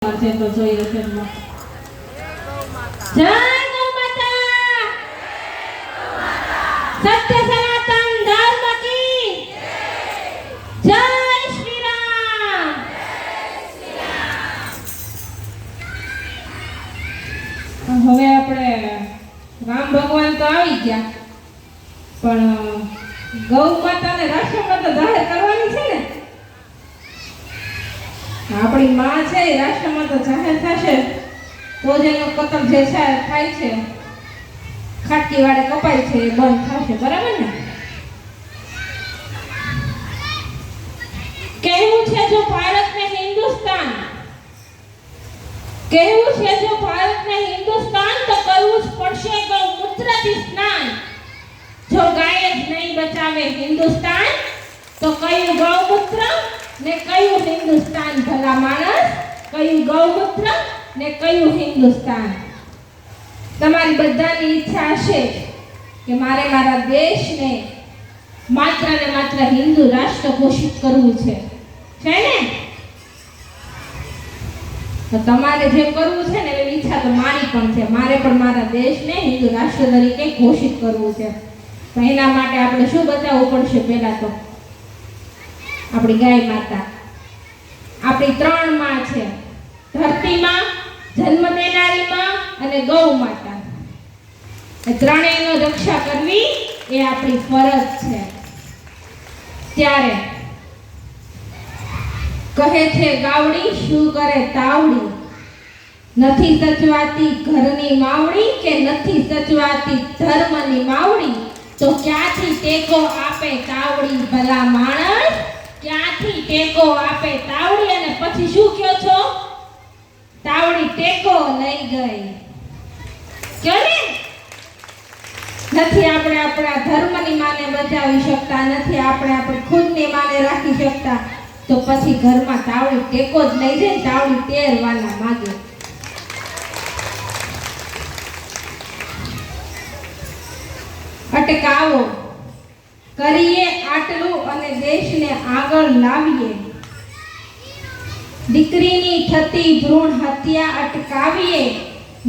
છે તો જોઈએ છે જય ગૌ માતા સત્ય સનાતન ધર્મ કી જય શ્રી રામ હવે આપણે રામ ભગવાન તો આવી ગયા પણ ગૌ માતાને રાષ્ટ્રમાતા જાહેર કરવાની છે ને આપણી માં છે એ રાષ્ટ્રમાતા જાહેર થશે તો જ એનો કતલ જે છે થાય છે ખાટકી વાળે કપાય છે એ બંધ થશે બરાબર ને કહેવું છે જો ભારતને હિન્દુસ્તાન કહેવું છે જો ભારતને હિન્દુસ્તાન તો કરવું જ પડશે ગૌમૂત્રથી સ્નાન જો ગાય જ નહીં બચાવે હિન્દુસ્તાન તો કયું ગૌમૂત્ર ને કયું હિન્દુસ્તાન ભલા માણસ કયું ગૌમૂત્ર ને કયું હિન્દુસ્તાન તમારી બધાની ઈચ્છા હશે કે મારે મારા દેશને માત્ર ને માત્ર હિન્દુ રાષ્ટ્ર ઘોષિત કરવું છે ને તો તમારે જે કરવું છે ને એવી ઈચ્છા તો મારી પણ છે મારે પણ મારા દેશને હિન્દુ રાષ્ટ્ર તરીકે ઘોષિત કરવું છે તો એના માટે આપણે શું બચાવવું પડશે પહેલા તો આપણી ગાય માતા આપણી ત્રણ માં છે ધરતી માં જન્મ દેનારી માં અને ગૌ માતા એ ત્રણેયનો રક્ષા કરવી એ આપણી ફરજ છે ત્યારે કહે છે ગાવડી શું કરે તાવડી નથી સચવાતી ઘરની માવડી કે નથી સચવાતી ધર્મની માવડી તો ક્યાંથી ટેકો આપે તાવડી ભલા માણસ ક્યાંથી ટેકો આપે તાવડી અને પછી શું કહો છો તાવડી ટેકો લઈ ગઈ ક્યો ને નથી આપણે આપણા ધર્મની માને બચાવી શકતા નથી આપણે આપણી ખુદની માને રાખી શકતા તો પછી ઘરમાં તાવડી ટેકો જ લઈ જાય તાવડી તેરવાના માગે અટકાવો કરીએ આટલું અને દેશને આગળ લાવીએ દીકરીની થતી ભ્રૂણ હત્યા અટકાવીએ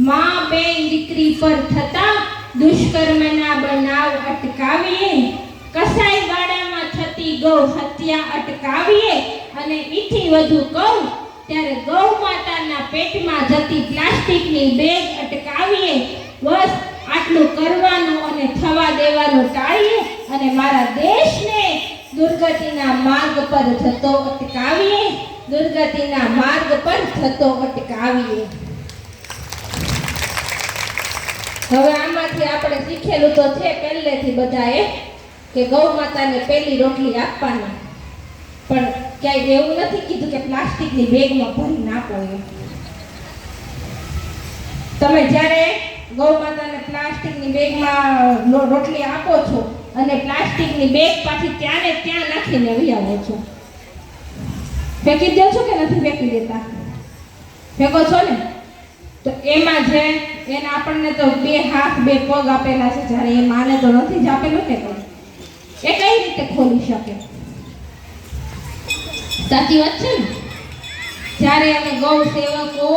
માં બેન દીકરી પર થતા દુષ્કર્મના બનાવ અટકાવીએ કસાઈ વાડામાં થતી ગૌ હત્યા અટકાવીએ અને ઈથી વધુ કહું ત્યારે ગૌ માતાના પેટમાં જતી પ્લાસ્ટિકની બેગ અટકાવીએ બસ આટલું કરવાનું અને થવા દેવાનું ટાળીએ અને મારા દેશને દુર્ગતિના માર્ગ પર જતો અટકાવીએ દુર્ગતિના માર્ગ પર જતો અટકાવીએ હવે આમાંથી આપણે શીખેલું તો છે પહેલેથી બધાએ કે ગૌ માતાને પહેલી રોટલી આપવાની પણ ક્યાંય એવું નથી કીધું કે પ્લાસ્ટિકની બેગમાં ભરી નાખો તમે જ્યારે ગૌ માતાને પ્લાસ્ટિકની બેગમાં રોટલી આપો છો અને પ્લાસ્ટિકની બેગ પાછી ત્યારે ત્યાં નાખીને લઈ આવો છો ફેંકી દો છો કે નથી ફેંકી દેતા ફેંકો છો ને તો એમાં છે એને આપણને તો બે હાથ બે પગ આપેલા છે જ્યારે એ માને તો નથી જ આપેલું ને કોઈ એ કઈ રીતે ખોલી શકે સાચી વાત છે ને જ્યારે અમે ગૌ સેવકો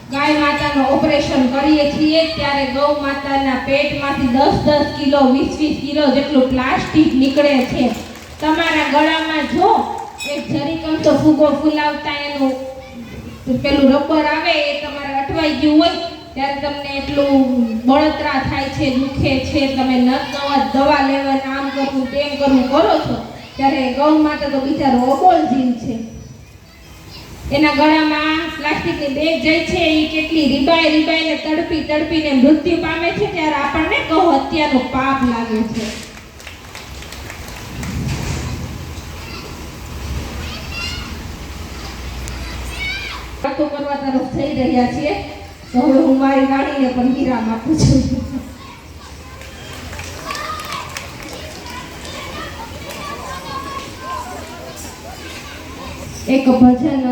ગાય માતાનું ઓપરેશન કરીએ છીએ ત્યારે ગૌ માતાના પેટમાંથી 10-10 કિલો 20-20 કિલો જેટલું પ્લાસ્ટિક નીકળે છે તમારા ગળામાં જો એક જરીકમ તો ફૂગો ફૂલાવતા એનું પેલું રબર આવે એ તમારે અટવાઈ ગયું હોય ત્યારે તમને એટલું બળતરા થાય છે દુખે છે તમે દવા લેવા આમ કરવું તેમ કરવું કરો છો ત્યારે ગૌ માતા તો બિચારો અબોલ જીવ છે એના ગળામાં પ્લાસ્ટિકની બેગ જાય છે એ કેટલી રીબાઈને તડપીને મૃત્યુ પામે છે ત્યારે આપણને ગૌ હત્યાનું પાપ લાગે છે વાતો કરવા તરફ થઈ રહ્યા છીએ તો હવે હું મારી ગાડીને પણ વિરામ આપું છું એક ભજન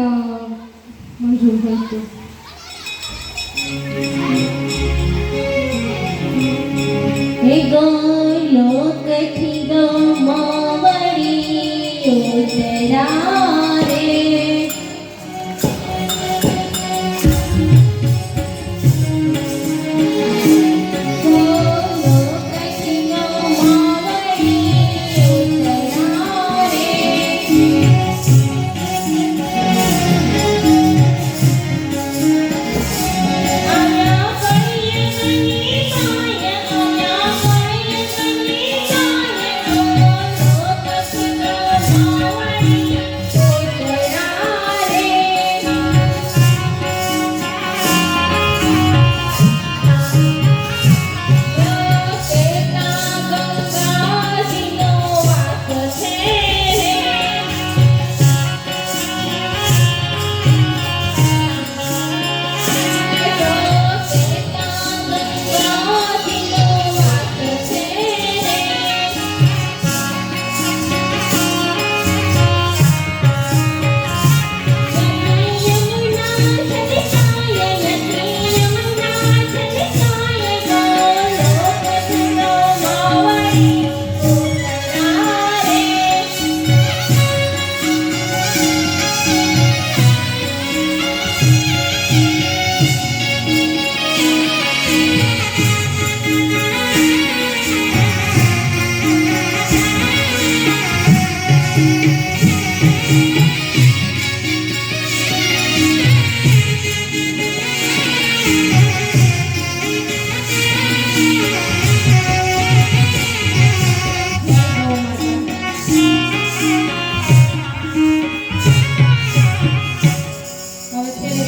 મંજૂર હતું હે ગોલોકથી ગૌમાવળી ઉતરા રે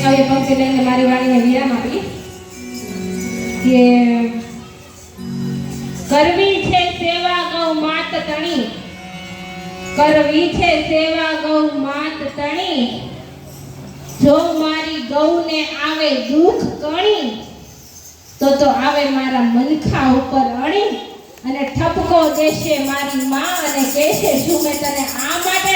આવી પંક્તિ લઈને મારી વાણીને વિરામ આપી કે કરવી છે સેવા ગૌ માત તણી, કરવી છે સેવા ગૌ માત તણી, જો મારી ગૌને આવે દુઃખ કણી તો આવે મારા મનખા ઉપર અણી, અને ઠપકો દેશે મારી માં અને કહેશે શું મેં તને આ માટે